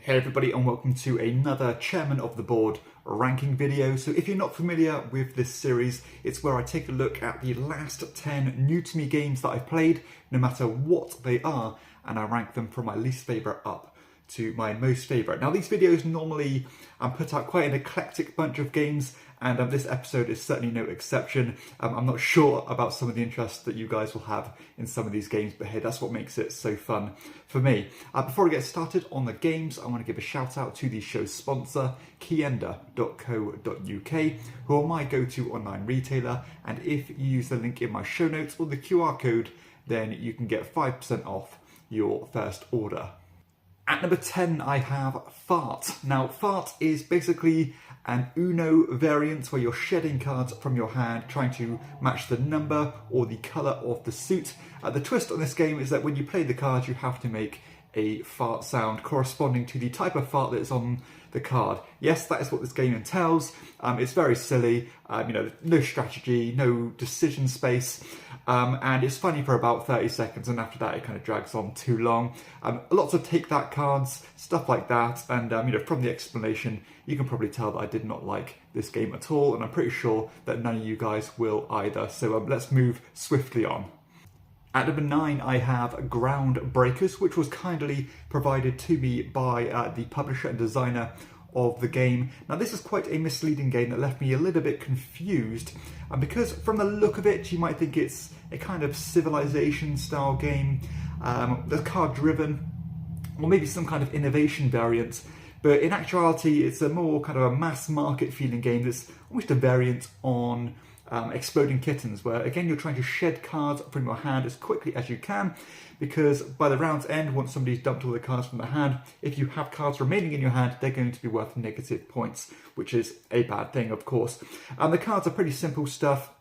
Hey everybody, and welcome to another Chairman of the Board ranking video. So if you're not familiar with this series, it's where I take a look at the last 10 new to me games that I've played, no matter what they are, and I rank them from my least favourite up to my most favourite. Now these videos normally put out quite an eclectic bunch of games, and this episode is certainly no exception. I'm not sure about some of the interest that you guys will have in some of these games, but hey, that's what makes it so fun for me. Before we get started on the games, I want to give a shout out to the show's sponsor, KIENDA.co.uk, who are my go-to online retailer, and if you use the link in my show notes or the QR code, then you can get 5% off your first order. At number 10, I have Fart. Now, Fart is basically an Uno variant where you're shedding cards from your hand, trying to match the number or the colour of the suit. The twist on this game is that when you play the cards, you have to make a fart sound corresponding to the type of fart that is on the card. Yes, that is what this game entails. It's very silly, no strategy, no decision space, and it's funny for about 30 seconds, and after that it kind of drags on too long. Lots of take that cards, stuff like that, and from the explanation you can probably tell that I did not like this game at all, and I'm pretty sure that none of you guys will either, so let's move swiftly on. At number 9, I have Rakers, which was kindly provided to me by the publisher and designer of the game. Now this is quite a misleading game that left me a little bit confused, and because from the look of it you might think it's a kind of Civilization style game, that's card driven, or maybe some kind of innovation variant, but in actuality it's a more kind of a mass market feeling game that's almost a variant on Exploding Kittens, where again you're trying to shed cards from your hand as quickly as you can, because by the round's end, once somebody's dumped all the cards from their hand, if you have cards remaining in your hand, they're going to be worth negative points, which is a bad thing, of course. The cards are pretty simple stuff.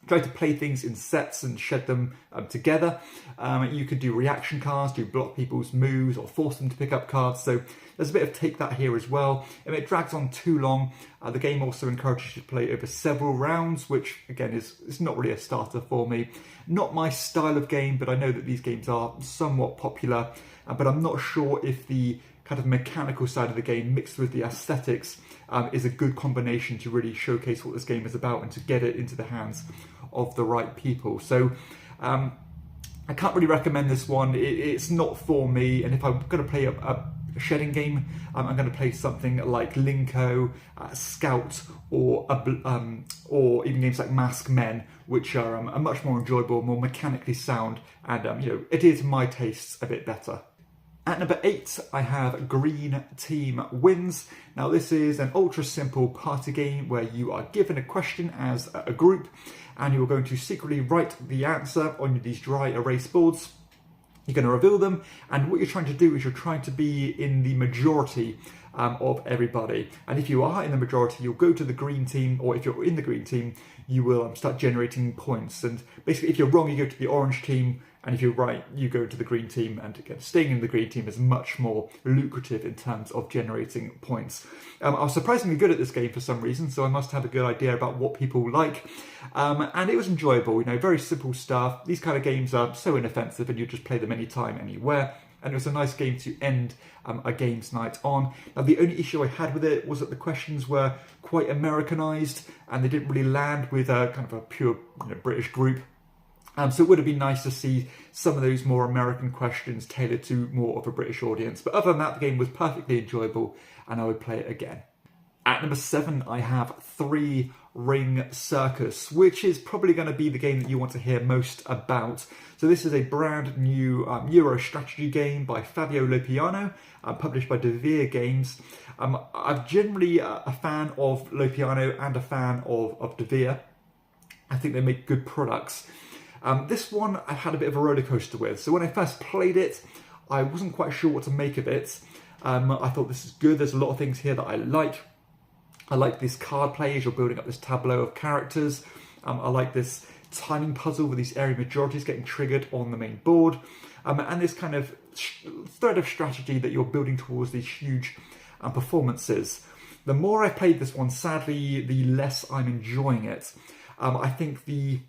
Try to play things in sets and shed them together. You could do reaction cards, do block people's moves, or force them to pick up cards. So there's a bit of take that here as well. If it drags on too long, the game also encourages you to play over several rounds, which again is not really a starter for me. Not my style of game, but I know that these games are somewhat popular. But I'm not sure if the kind of mechanical side of the game mixed with the aesthetics is a good combination to really showcase what this game is about and to get it into the hands of the right people. So I can't really recommend this one. It's not for me, and if I'm going to play a shedding game, I'm going to play something like Linko, Scout, or even games like Mask Men, which are much more enjoyable, more mechanically sound, and it is my tastes a bit better. At number 8, I have Green Team Wins. Now this is an ultra simple party game where you are given a question as a group, and you are going to secretly write the answer on these dry erase boards. You're going to reveal them, and what you're trying to do is you're trying to be in the majority of everybody. And if you are in the majority, you'll go to the green team, or if you're in the green team, you will start generating points. And basically, if you're wrong, you go to the orange team, and if you're right, you go to the green team. And again, staying in the green team is much more lucrative in terms of generating points. I was surprisingly good at this game for some reason, so I must have a good idea about what people like. And it was enjoyable, very simple stuff. These kind of games are so inoffensive, and you just play them anytime, anywhere. And it was a nice game to end a games night on. Now, the only issue I had with it was that the questions were quite Americanized, and they didn't really land with a kind of a pure British group. So it would have been nice to see some of those more American questions tailored to more of a British audience. But other than that, the game was perfectly enjoyable, and I would play it again. At number 7, I have 3 Ring Circus, which is probably going to be the game that you want to hear most about. So this is a brand new Euro strategy game by Fabio Lopiano, published by De Vere Games. I'm generally a fan of Lopiano and a fan of De Vere. I think they make good products. This one I had a bit of a roller coaster with. So when I first played it, I wasn't quite sure what to make of it. I thought this is good. There's a lot of things here that I like. I like this card play as you're building up this tableau of characters. I like this timing puzzle with these area majorities getting triggered on the main board. And this kind of thread of strategy that you're building towards these huge performances. The more I played this one, sadly, the less I'm enjoying it. I think the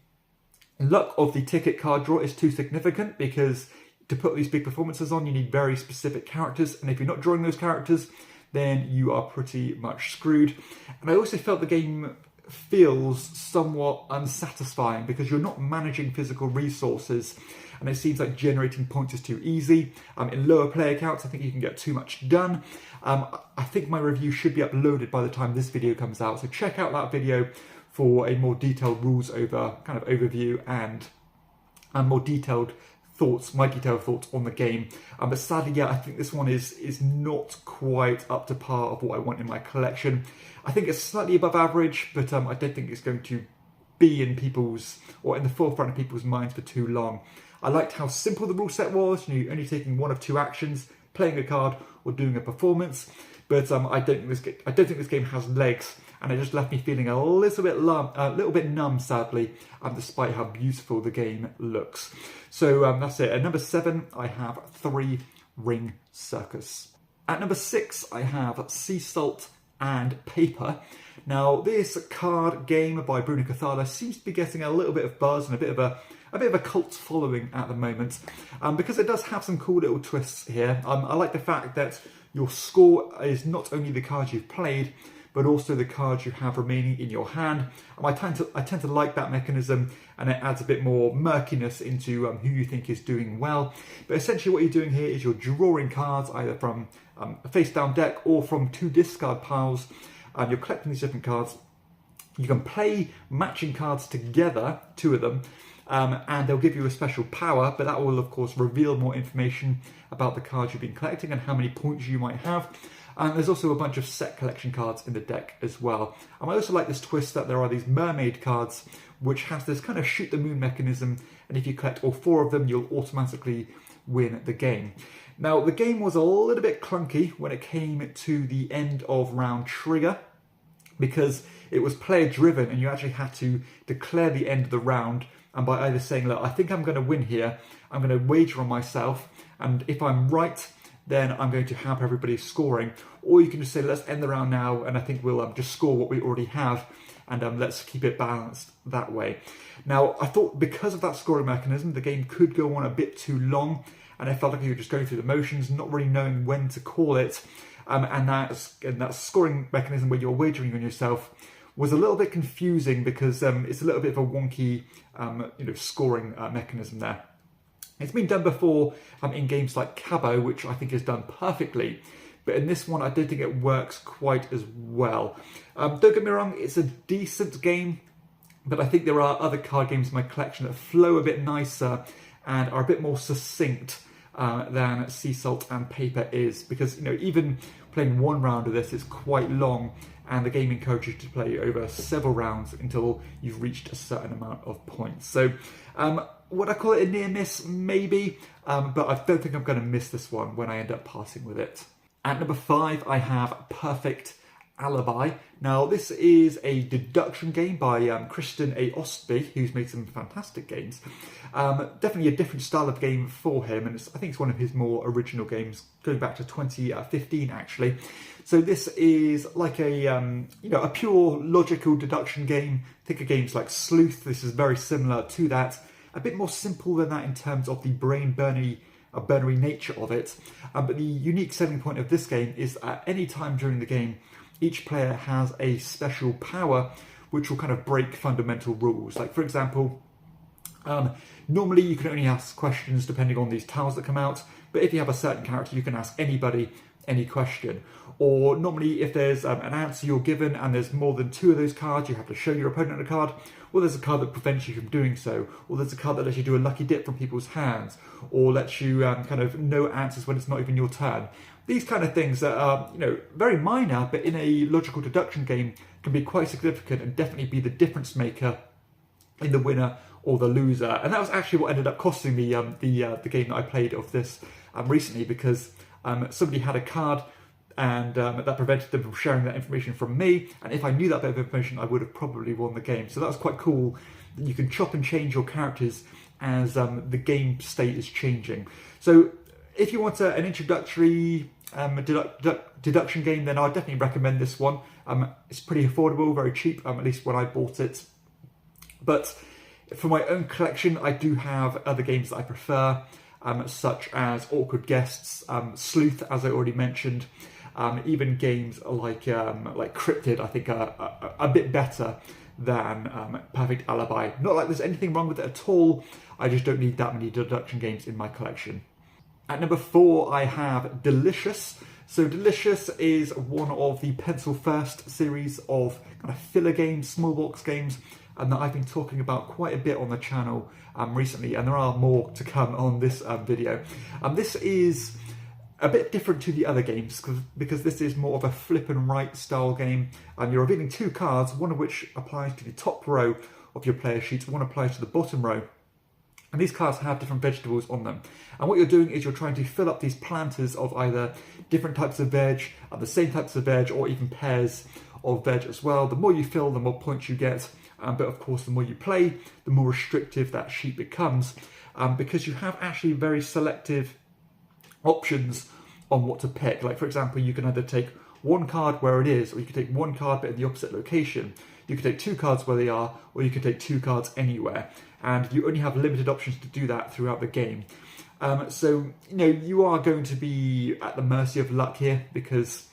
luck of the ticket card draw is too significant, because to put these big performances on, you need very specific characters, and if you're not drawing those characters, then you are pretty much screwed. And I also felt the game feels somewhat unsatisfying because you're not managing physical resources, and it seems like generating points is too easy. In lower player counts, I think you can get too much done. I think my review should be uploaded by the time this video comes out, so check out that video for a more detailed rules over kind of overview and more detailed thoughts, my detailed thoughts on the game. But sadly, yeah, I think this one is not quite up to par of what I want in my collection. I think it's slightly above average, but I don't think it's going to be in people's, or in the forefront of people's minds for too long. I liked how simple the rule set was, you're only taking one of two actions, playing a card or doing a performance, but I don't think this game has legs, and it just left me feeling a little bit numb, sadly, despite how beautiful the game looks. So that's it. At number 7, I have 3 Ring Circus. At number 6, I have Sea Salt and Paper. Now, this card game by Bruno Cathala seems to be getting a little bit of buzz and a bit of a cult following at the moment, because it does have some cool little twists here. I like the fact that your score is not only the cards you've played, but also the cards you have remaining in your hand. I tend to like that mechanism, and it adds a bit more murkiness into who you think is doing well. But essentially what you're doing here is you're drawing cards either from a face-down deck or from 2 discard piles. You're collecting these different cards. You can play matching cards together, 2 of them, and they'll give you a special power, but that will of course reveal more information about the cards you've been collecting and how many points you might have. And there's also a bunch of set collection cards in the deck as well. I also like this twist that there are these mermaid cards, which has this kind of shoot the moon mechanism, and if you collect all 4 of them, you'll automatically win the game. Now, the game was a little bit clunky when it came to the end of round trigger, because it was player driven and you actually had to declare the end of the round, and by either saying, look, I think I'm going to win here, I'm going to wager on myself, and if I'm right, then I'm going to have everybody scoring. Or you can just say, let's end the round now, and I think we'll just score what we already have, and let's keep it balanced that way. Now, I thought because of that scoring mechanism, the game could go on a bit too long, and I felt like you were just going through the motions, not really knowing when to call it. And that scoring mechanism where you're wagering on yourself was a little bit confusing because it's a little bit of a wonky scoring mechanism there. It's been done before in games like Cabo, which I think is done perfectly, but in this one I don't think it works quite as well. Don't get me wrong, it's a decent game, but I think there are other card games in my collection that flow a bit nicer and are a bit more succinct than Sea Salt and Paper is, because even playing 1 round of this is quite long, and the game encourages you to play over several rounds until you've reached a certain amount of points. So would I call it a near miss? Maybe, but I don't think I'm going to miss this one when I end up passing with it. At number 5, I have Perfect Alibi. Now, this is a deduction game by Kristen A. Ostby, who's made some fantastic games. Definitely a different style of game for him, and I think it's one of his more original games, going back to 2015 actually. So this is like a pure logical deduction game. Think of games like Sleuth. This is very similar to that. A bit more simple than that in terms of the burnery nature of it. But the unique selling point of this game is at any time during the game, each player has a special power which will kind of break fundamental rules. Like, for example, normally you can only ask questions depending on these tiles that come out, but if you have a certain character, you can ask anybody any question. Or normally if there's an answer you're given and there's more than 2 of those cards, you have to show your opponent a card. Or there's a card that prevents you from doing so. Or there's a card that lets you do a lucky dip from people's hands. Or lets you kind of know answers when it's not even your turn. These kind of things that are, very minor, but in a logical deduction game can be quite significant and definitely be the difference maker in the winner or the loser. And that was actually what ended up costing me the game that I played of this recently, because somebody had a card and that prevented them from sharing that information from me. And if I knew that bit of information, I would have probably won the game. So that was quite cool. You can chop and change your characters as the game state is changing. So if you want an introductory deduction game, then I'd definitely recommend this one. It's pretty affordable, very cheap, at least when I bought it. But for my own collection, I do have other games that I prefer. such as Awkward Guests, Sleuth, as I already mentioned. Even games like Cryptid, I think are a bit better than Perfect Alibi. Not like there's anything wrong with it at all, I just don't need that many deduction games in my collection. At number 4, I have Delicious. So Delicious is one of the Pencil First series of kind of filler games, small box games, and that I've been talking about quite a bit on the channel recently, and there are more to come on this video. This is a bit different to the other games because this is more of a flip and write style game. You're revealing 2 cards, one of which applies to the top row of your player sheet, one applies to the bottom row. And these cards have different vegetables on them. And what you're doing is you're trying to fill up these planters of either different types of veg, the same types of veg, or even pairs of veg as well. The more you fill, the more points you get. But of course, the more you play, the more restrictive that sheet becomes, because you have actually very selective options on what to pick. Like, for example, you can either take one card where it is, or you can take one card but in the opposite location. You can take 2 cards where they are, or you can take 2 cards anywhere. And you only have limited options to do that throughout the game. So, you are going to be at the mercy of luck here, because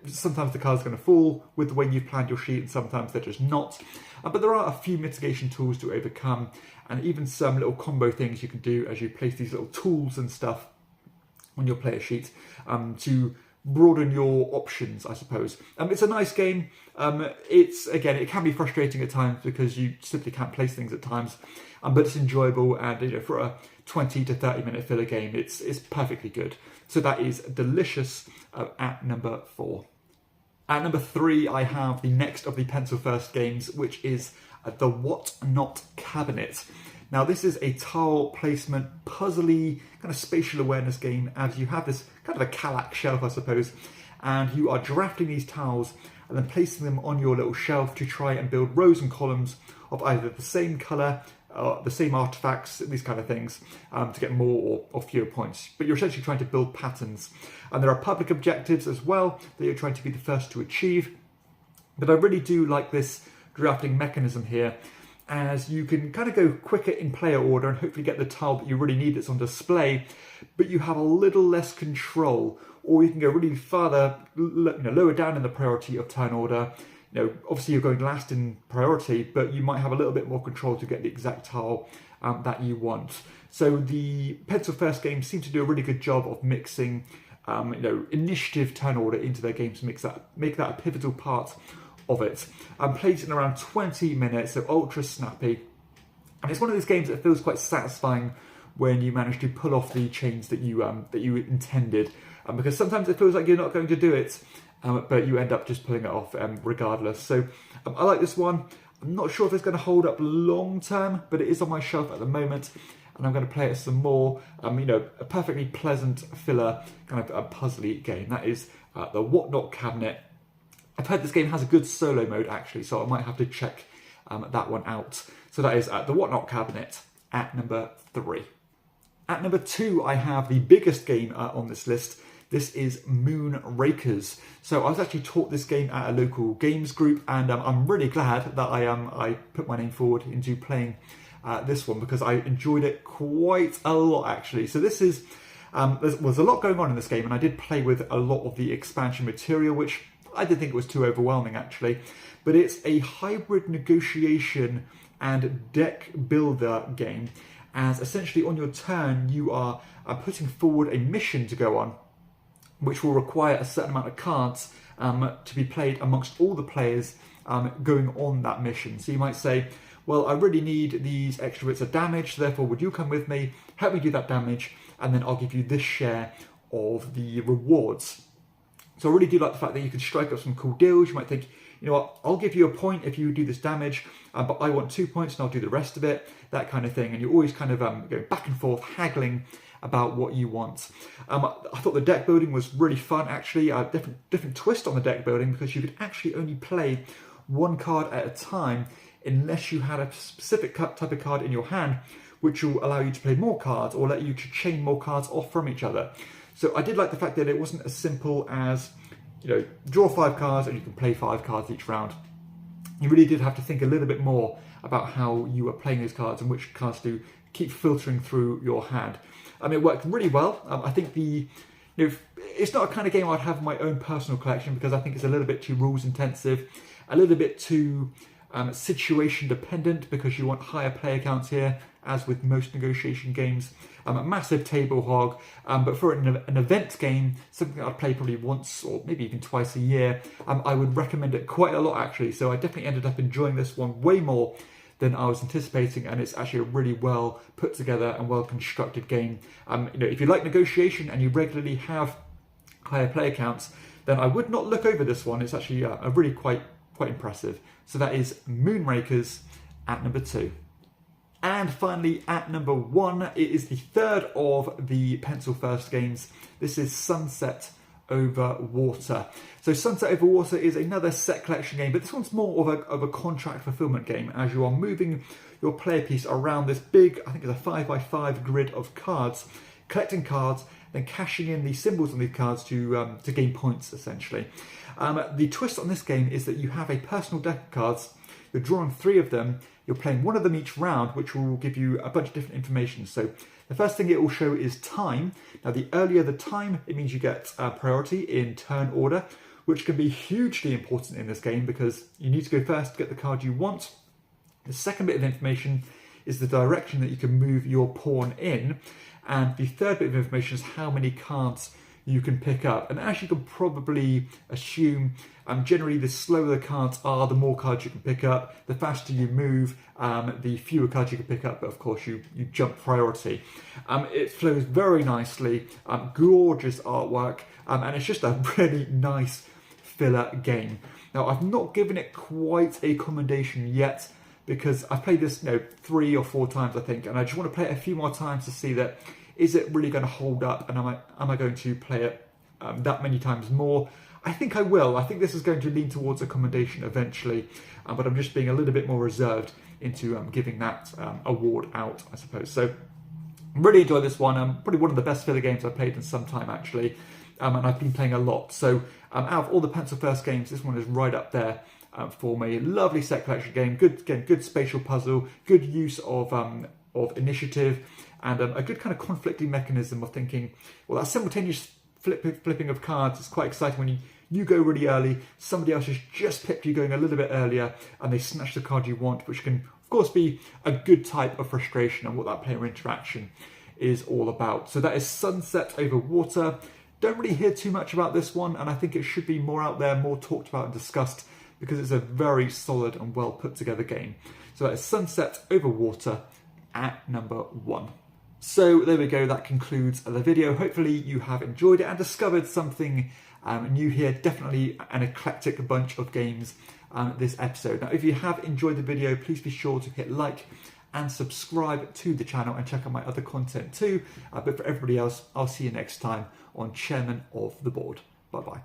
sometimes the card's going to fall with the way you've planned your sheet, and sometimes they're just not. But there are a few mitigation tools to overcome, and even some little combo things you can do as you place these little tools and stuff on your player sheet to broaden your options, I suppose. It's a nice game. It can be frustrating at times because you simply can't place things at times, but it's enjoyable, and for a 20 to 30 minute filler game, it's perfectly good. So that is Delicious at number 4. At number 3, I have the next of the Pencil First games, which is the What Not Cabinet. Now, this is a tile placement, puzzly, kind of spatial awareness game, as you have this kind of a Kallax shelf, I suppose, and you are drafting these tiles and then placing them on your little shelf to try and build rows and columns of either the same colour, the same artifacts, these kind of things, to get more or fewer points. But you're essentially trying to build patterns. And there are public objectives as well that you're trying to be the first to achieve. But I really do like this drafting mechanism here, as you can kind of go quicker in player order and hopefully get the tile that you really need that's on display, but you have a little less control. Or you can go really farther, lower down in the priority of turn order. Obviously you're going last in priority, but you might have a little bit more control to get the exact tile that you want. So the Pencil First games seem to do a really good job of mixing, initiative turn order into their games to make that a pivotal part of it. Plays in around 20 minutes, so ultra snappy. And it's one of those games that feels quite satisfying when you manage to pull off the chains that you intended. Because sometimes it feels like you're not going to do it, but you end up just pulling it off regardless. So I like this one. I'm not sure if it's going to hold up long term, but it is on my shelf at the moment, and I'm going to play it some more. A perfectly pleasant filler, kind of a puzzly game. That is the What Not Cabinet. I've heard this game has a good solo mode actually, so I might have to check that one out. So that is the What Not Cabinet at number 3. At number 2, I have the biggest game on this list. This is Moon Rakers. So I was actually taught this game at a local games group, and I'm really glad that I put my name forward into playing this one, because I enjoyed it quite a lot actually. So this is, there's a lot going on in this game, and I did play with a lot of the expansion material, which I didn't think it was too overwhelming actually. But it's a hybrid negotiation and deck builder game, as essentially on your turn you are putting forward a mission to go on, which will require a certain amount of cards to be played amongst all the players going on that mission. So you might say, well, I really need these extra bits of damage, therefore would you come with me, help me do that damage, and then I'll give you this share of the rewards. So I really do like the fact that you can strike up some cool deals. You might think, you know what, I'll give you a point if you do this damage, but I want 2 points and I'll do the rest of it, that kind of thing. And you're always kind of going back and forth, haggling about what you want. I thought the deck building was really fun actually. Different twist on the deck building, because you could actually only play one card at a time unless you had a specific type of card in your hand, which will allow you to play more cards or let you to chain more cards off from each other. So I did like the fact that it wasn't as simple as, draw 5 cards and you can play 5 cards each round. You really did have to think a little bit more about how you were playing those cards and which cards to keep filtering through your hand. It worked really well. I think it's not a kind of game I'd have in my own personal collection because I think it's a little bit too rules intensive, a little bit too situation dependent because you want higher player counts here, as with most negotiation games. A massive table hog, but for an event game, something I'd play probably once or maybe even twice a year, I would recommend it quite a lot actually. So I definitely ended up enjoying this one way more than I was anticipating, and it's actually a really well put together and well constructed game. If you like negotiation and you regularly have higher player counts, then I would not look over this one. It's actually a really quite impressive. So that is Moonrakers at number 2. And finally, at number 1, it is the third of the pencil first games. This is Sunset Over Water. So Sunset Over Water is another set collection game, but this one's more of a contract fulfillment game, as you are moving your player piece around this big, I think it's a 5x5 grid of cards, collecting cards, then cashing in the symbols on these cards to gain points, essentially. The twist on this game is that you have a personal deck of cards. You're drawing 3 of them. You're playing one of them each round, which will give you a bunch of different information. So the first thing it will show is time. Now, the earlier the time, it means you get priority in turn order, which can be hugely important in this game because you need to go first to get the card you want. The second bit of information is the direction that you can move your pawn in. And the third bit of information is how many cards you can pick up. And as you can probably assume, generally the slower the cards are, the more cards you can pick up. The faster you move, the fewer cards you can pick up, but of course you jump priority. It flows very nicely, gorgeous artwork, and it's just a really nice filler game. Now, I've not given it quite a commendation yet because I've played this 3 or 4 times, I think, and I just want to play it a few more times to see that is it really going to hold up, and am I going to play it that many times more? I think I will. I think this is going to lean towards a commendation eventually, but I'm just being a little bit more reserved into giving that award out, I suppose. So really enjoyed this one. Probably one of the best filler games I've played in some time, actually, and I've been playing a lot. So out of all the pencil first games, this one is right up there for me. Lovely set collection game. Good spatial puzzle. Good use of initiative. And a good kind of conflicting mechanism of thinking, well, that simultaneous flipping of cards is quite exciting when you go really early, somebody else has just picked you going a little bit earlier, and they snatch the card you want, which can, of course, be a good type of frustration and what that player interaction is all about. So that is Sunset Over Water. Don't really hear too much about this one, and I think it should be more out there, more talked about and discussed, because it's a very solid and well put together game. So that is Sunset Over Water at number 1. So there we go, that concludes the video. Hopefully you have enjoyed it and discovered something new here. Definitely an eclectic bunch of games this episode. Now, if you have enjoyed the video, please be sure to hit like and subscribe to the channel and check out my other content too. But for everybody else, I'll see you next time on Chairman of the Board. Bye-bye.